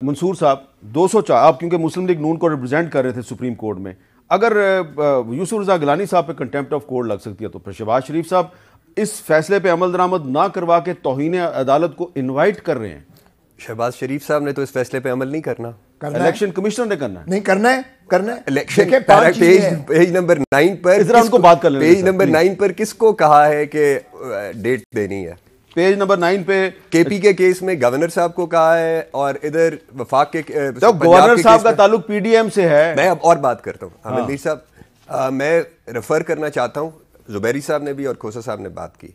منصور صاحب 204 آپ کیونکہ مسلم لیگ نون کو ریپرزینٹ کر رہے تھے سپریم کورٹ میں، اگر یوسف رضا گیلانی صاحب پہ کنٹیمپٹ آف کورٹ لگ سکتی ہے تو پھر شہباز شریف صاحب اس فیصلے پہ عمل درآمد نہ کروا کے توہین عدالت کو انوائٹ کر رہے ہیں. شہباز شریف صاحب نے تو اس فیصلے پہ عمل نہیں کرنا، الیکشن کمیشنر نے کرنا ہے. نہیں کرنا ہے پیج نمبر 9 پر ان کو بات کر لیں. پیج نمبر 9 پر کس کو کہا ہے کہ ڈیٹ دینی ہے؟ پیج نمبر 9 پہ کے پی کے کیس میں گورنر صاحب کو کہا ہے، اور ادھر وفاق کے گورنر صاحب کا تعلق پی ڈی ایم سے ہے. میں اب اور بات کرتا ہوں حامد میر صاحب، میں ریفر کرنا چاہتا ہوں، زبیری صاحب نے بھی اور کھوسا صاحب نے بات کی.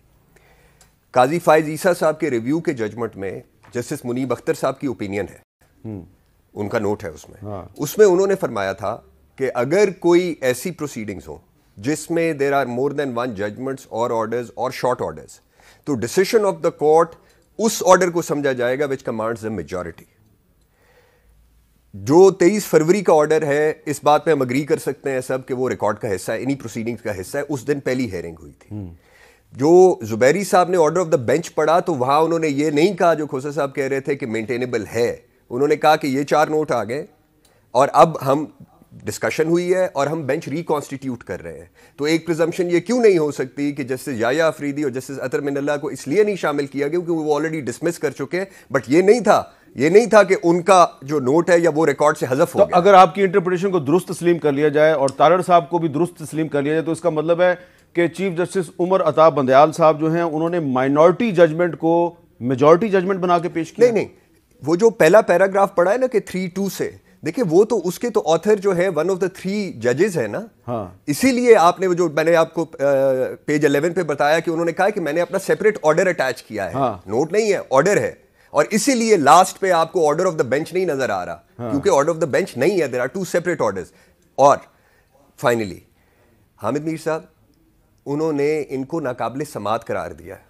قاضی فائز عیسیٰ صاحب کے ریویو کے ججمنٹ میں جسٹس منیب اختر صاحب کی اوپینین ہے، ان کا نوٹ ہے اس میں انہوں نے فرمایا تھا کہ اگر کوئی ایسی پروسیڈنگز ہوں جس میں there are more than one judgments اور آرڈرز اور شارٹ آرڈرز، تو ڈیسیشن آف دا کورٹ اس آرڈر کو سمجھا جائے گا وچ کمانڈز دا میجورٹی. جو 23 فروری کا آرڈر ہے، اس بات پہ ہم اگری کر سکتے ہیں سب کہ وہ ریکارڈ کا حصہ ہے، انہی پروسیڈنگز کا حصہ ہے. اس دن پہلی ہیئرنگ ہوئی تھی. جو زبیری صاحب نے آرڈر آف دا بینچ پڑھا تو وہاں انہوں نے یہ نہیں کہا جو کھوسا صاحب کہہ رہے تھے کہ مینٹینیبل ہے. انہوں نے کہا کہ یہ 4 نوٹ آ گئے اور اب ہم ڈسکشن ہوئی ہے اور ہم بینچ ریکانسٹیٹیوٹ کر رہے ہیں. تو ایک پرزمپشن یہ کیوں نہیں ہو سکتی کہ جسٹس یحییٰ افریدی اور جسٹس اطہر من اللہ کو اس لیے نہیں شامل کیا گیا کیونکہ وہ آلریڈی ڈسمس کر چکے ہیں، بٹ یہ نہیں تھا کہ ان کا جو نوٹ ہے یا وہ ریکارڈ سے حذف ہو گیا. اگر آپ کی انٹرپریٹیشن کو درست تسلیم کر لیا جائے اور تارڑ صاحب کو بھی درست تسلیم کر لیا جائے تو اس کا مطلب ہے کہ چیف جسٹس عمر عطا بندیال صاحب جو ہیں انہوں نے مائنورٹی ججمنٹ کو میجورٹی ججمنٹ بنا کے پیش کیا. نہیں، وہ جو پہلا پیراگراف پڑھا ہے نا کہ 3(2) سے، دیکھیں وہ تو اس کے تو آتھر جو ہے ون آف دا 3 ججز ہے نا. اسی لیے آپ نے جو میں نے آپ کو پیج 11 پہ بتایا کہ انہوں نے کہا کہ میں نے اپنا سیپریٹ آرڈر اٹیچ کیا ہے، نوٹ نہیں ہے، آرڈر ہے. اور اسی لیے لاسٹ پہ آپ کو آرڈر آف دا بینچ نہیں نظر آ رہا کیونکہ آرڈر آف دا بینچ نہیں ہے، دیر آر 2 سیپریٹ آرڈرز. اور فائنلی حامد میر صاحب، انہوں نے ان کو ناقابل سماعت قرار دیا ہے.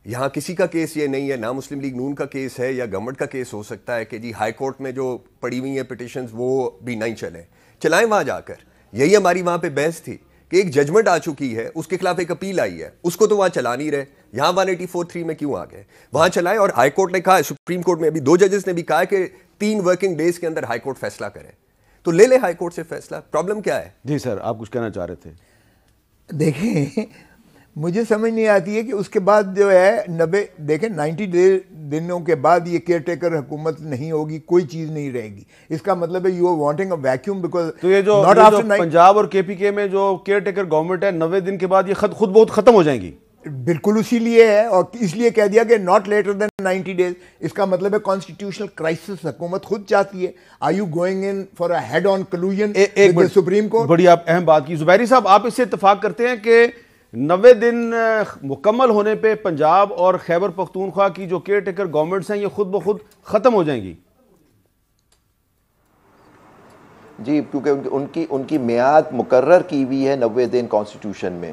یہاں کسی کا کیس یہ نہیں ہے، نہ مسلم لیگ نون کا کیس ہے یا گورنمنٹ کا کیس ہو سکتا ہے کہ جی ہائی کورٹ میں جو پڑی ہوئی ہیں پٹیشنز وہ بھی نہیں چلائیں وہاں جا کر. یہی ہماری وہاں پہ بحث تھی کہ ایک ججمنٹ آ چکی ہے، اس کے خلاف ایک اپیل آئی ہے، اس کو تو وہاں چلا نہیں رہے. یہاں 184(3) میں کیوں آ گئے؟ وہاں چلائیں. اور ہائی کورٹ نے کہا ہے، سپریم کورٹ میں ابھی 2 ججز نے بھی کہا ہے کہ 3 ورکنگ ڈیز کے اندر ہائی کورٹ فیصلہ کرے، تو لے لے ہائی کورٹ سے فیصلہ. پرابلم کیا ہے؟ جی سر، آپ کچھ کہنا چاہ رہے تھے. دیکھیں مجھے سمجھ نہیں آتی ہے کہ اس کے بعد جو ہے 90 دنوں کے بعد یہ کیئر ٹیکر حکومت نہیں ہوگی، کوئی چیز نہیں رہے گی. اس کا مطلب ہے you are wanting a vacuum because تو یہ جو پنجاب اور کے پی کے میں جو کیئر ٹیکر گورنمنٹ ہے 90 دن کے بعد یہ خود بہت ختم ہو جائیں گی. بالکل اسی لیے ہے، اور اس لیے کہہ دیا کہ ناٹ لیٹر دین 90 days. اس کا مطلب ہے کانسٹیٹیوشنل کرائسس حکومت خود چاہتی ہے. Are you going in for a head on collision with Supreme Court? بڑی آپ اہم بات کی. زبیری صاحب، آپ اس سے اتفاق کرتے ہیں کہ 90 دن مکمل ہونے پہ پنجاب اور خیبر پختونخوا کی جو کیئر ٹیکر گورنمنٹس ہیں یہ خود بخود ختم ہو جائیں گی؟ جی، کیونکہ ان کی میعاد مقرر کی ہوئی ہے 90 دن کانسٹیٹیوشن میں،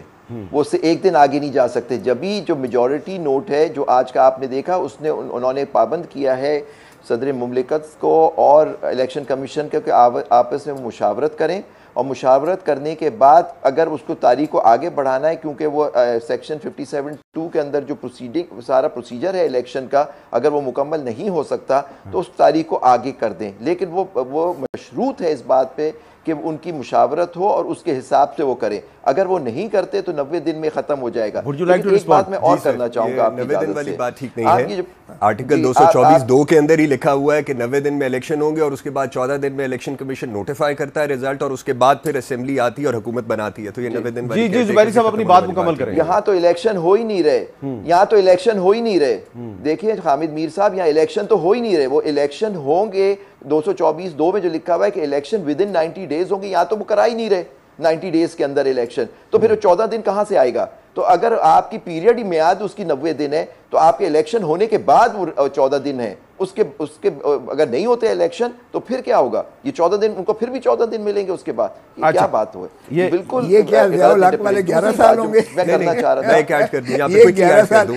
وہ اس سے 1 دن آگے نہیں جا سکتے. جبھی جو میجورٹی نوٹ ہے جو آج کا آپ نے دیکھا، انہوں نے پابند کیا ہے صدر مملکت کو اور الیکشن کمیشن کو کہ آپس میں مشاورت کریں، اور مشاورت کرنے کے بعد اگر اس کو تاریخ کو آگے بڑھانا ہے، کیونکہ وہ سیکشن 57(2) کے اندر جو سارا پروسیجر ہے الیکشن کا، اگر وہ مکمل نہیں ہو سکتا تو اس تاریخ کو آگے کر دیں. لیکن وہ مشروط ہے اس بات پہ کہ ان کی مشاورت ہو اور اس کے حساب سے وہ کریں. اگر وہ نہیں کرتے تو 90 دن میں ختم ہو جائے گا. ایک بات میں اور کرنا چاہوں گا، 90 دن والی بات ٹھیک نہیں ہے. آرٹیکل 224(2) کے اندر ہی لکھا ہوا ہے کہ 90 دن میں الیکشن ہوں گے اور اس کے بعد 14 دن میں الیکشن کمیشن نوٹیفائی کرتا ہے رزلٹ، اور اس کے بعد پھر اسمبلی آتی ہے اور حکومت بناتی ہے. تو یہ 90 دن جی زبیری صاحب اپنی بات مکمل کریں. یہاں تو الیکشن ہو ہی نہیں رہے. دیکھیے حامد میر صاحب، یہاں الیکشن تو ہو ہی نہیں رہے. وہ الیکشن ہوں گے 224(2) میں جو لکھا ہوا ہے کہ الیکشن ود ان 90 days ہوں گے، یہاں تو وہ کرا ہی نہیں رہے 90 days کے اندر الیکشن. تو پھر 14 دن کہاں سے آئے گا؟ تو اگر آپ کی پیریڈ میعاد اس کی 90 دن ہے تو آپ کے الیکشن ہونے کے بعد وہ 14 دن ہے. اس کے اگر نہیں ہوتے الیکشن تو پھر کیا ہوگا؟ یہ 14 دن ان کو پھر بھی 14 دن ملیں گے اس کے بعد. یہ کیا بات ہوئے؟ بالکل یہ کیا 11 سال ہوں گے. میں کرنا چاہ رہا تھا میں ایڈ کر دوں.